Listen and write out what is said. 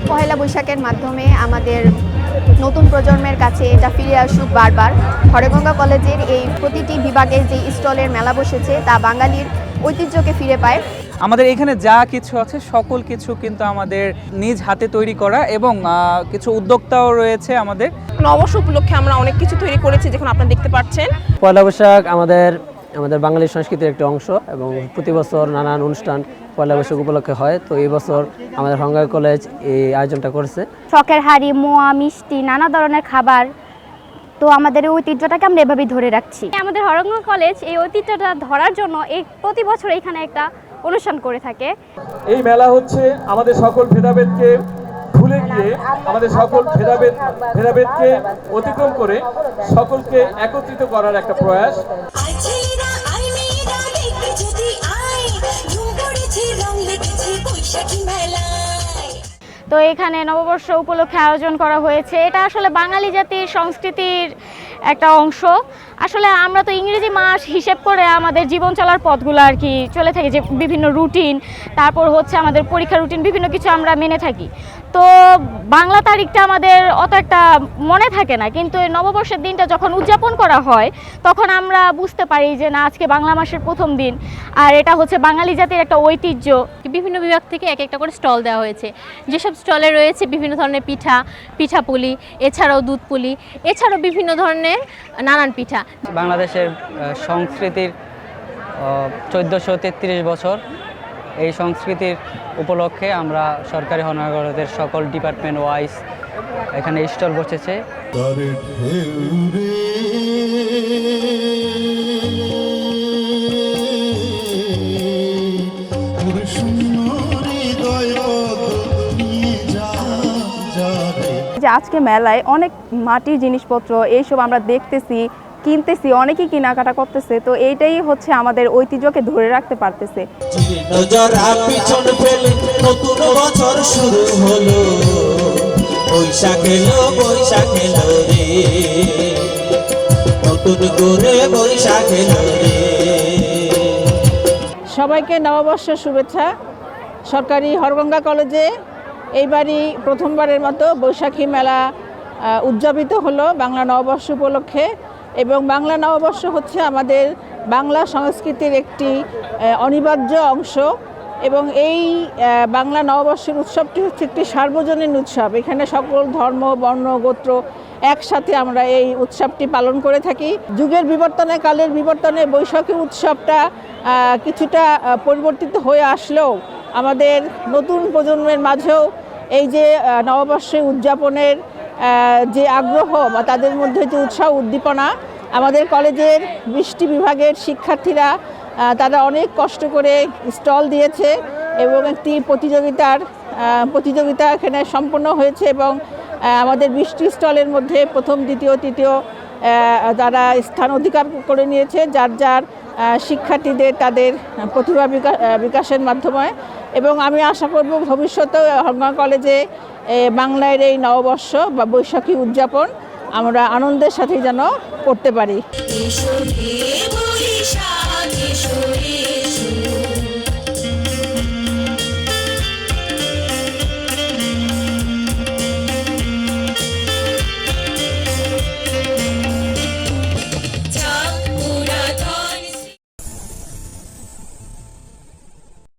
পহেলা বৈশাখের মাধ্যমে আমাদের নতুন প্রজন্মের কাছে এটা ফিরে আসুক বারবার। হরেগঙ্গা কলেজের এই প্রতিটি বিভাগের যে স্টলের মেলা বসেছে তা বাঙালির ঐতিহ্যকে ফিরে পায়। আমাদের এখানে যা কিছু আছে সকল কিছু কিন্তু আমাদের নিজ হাতে তৈরি করা এবং কিছু উদ্যোক্তাও রয়েছে আমাদের। নববর্ষ উপলক্ষে আমরা অনেক কিছু তৈরি করেছি, যখন আপনারা দেখতে পাচ্ছেন। পয়লা বৈশাখ আমাদের বাঙালি সংস্কৃতির একটি অংশ এবং প্রতি বছর নানান অনুষ্ঠান পয়লা বৈশাখ উপলক্ষে হয়। তো এই বছর আমাদের হরেগঙ্গা কলেজ এই আয়োজনটা করেছে। শখের হাড়ি, মোয়া, মিষ্টি, নানা ধরনের খাবার। তো আমাদের এই ঐতিহ্যটাকে আমরা এভাবেই ধরে রাখছি। আমাদের হরেগঙ্গা কলেজ এই ঐতিহ্যটা ধরার জন্য প্রতি বছর এখানে একটা অনুষ্ঠান করে থাকে। এই মেলা হচ্ছে আমাদের সকল ভেদাভেদকে ভুলে গিয়ে, আমাদের সকল ভেদাভেদকে অতিক্রম করে সকলকে একত্রিত করার একটা প্রয়াস। তো এখানে নববর্ষ উপলক্ষে আয়োজন করা হয়েছে। এটা আসলে বাঙালি জাতির সংস্কৃতির একটা অংশ। আসলে আমরা তো ইংরেজি মাস হিসেব করে আমাদের জীবন চলার পথগুলো আর কি চলে থাকি, যে বিভিন্ন রুটিন, তারপর হচ্ছে আমাদের পরীক্ষা রুটিন, বিভিন্ন কিছু আমরা মেনে থাকি। তো বাংলা তারিখটা আমাদের অত একটা মনে থাকে না, কিন্তু এই নববর্ষের দিনটা যখন উদযাপন করা হয় তখন আমরা বুঝতে পারি যে না, আজকে বাংলা মাসের প্রথম দিন, আর এটা হচ্ছে বাঙালি জাতির একটা ঐতিহ্য। বিভিন্ন বিভাগ থেকে এক একটা করে স্টল দেওয়া হয়েছে। যেসব স্টলে রয়েছে বিভিন্ন ধরনের পিঠাপুলি, এছাড়াও দুধপুলি, এছাড়াও বিভিন্ন ধরনের নানান পিঠা। বাংলাদেশের সংস্কৃতির 1433 বছর, এই সংস্কৃতির উপলক্ষে আমরা সরকারি হরেগঙ্গা কলেজের সকল ডিপার্টমেন্ট ওয়াইজ এখানে স্টল বসেছে। যে আজকে মেলায় অনেক মাটির জিনিসপত্র এইসব আমরা দেখতেছি, কিনতেছি, অনেকেই কেনাকাটা করতেছে। তো এইটাই হচ্ছে আমাদের ঐতিহ্যকে ধরে রাখতে পারতেছে। নতুন বছর শুরু হলো, বৈশাখ এলো রে, নতুন করে বৈশাখ এলো রে। সবাইকে নববর্ষের শুভেচ্ছা। সরকারি হরেগঙ্গা কলেজে এইবারই প্রথমবারের মতো বৈশাখী মেলা উদযাপিত হলো বাংলা নববর্ষ উপলক্ষে। এবং বাংলা নববর্ষ হচ্ছে আমাদের বাংলা সংস্কৃতির একটি অনিবার্য অংশ। এবং এই বাংলা নববর্ষের উৎসবটি হচ্ছে একটি সার্বজনীন উৎসব। এখানে সকল ধর্ম, বর্ণ, গোত্র একসাথে আমরা এই উৎসবটি পালন করে থাকি। যুগের বিবর্তনে, কালের বিবর্তনে বৈশাখী উৎসবটা কিছুটা পরিবর্তিত হয়ে আসলেও আমাদের নতুন প্রজন্মের মাঝেও এই যে নববর্ষে উদযাপনের যে আগ্রহ বা তাদের মধ্যে যে উৎসাহ উদ্দীপনা, আমাদের কলেজের 20টি বিভাগের শিক্ষার্থীরা তারা অনেক কষ্ট করে স্টল দিয়েছে এবং একটি প্রতিযোগিতা এখানে সম্পন্ন হয়েছে। এবং আমাদের 20টি স্টলের মধ্যে প্রথম, দ্বিতীয়, তৃতীয় তারা স্থান অধিকার করে নিয়েছে যার যার শিক্ষার্থীদের তাদের প্রতিভা বিকাশের মাধ্যমে। এবং আমি আশা করব ভবিষ্যতে হরেগঙ্গা কলেজে বাংলার এই নববর্ষ বা বৈশাখী উদযাপন আমরা আনন্দের সাথে যেন করতে পারি।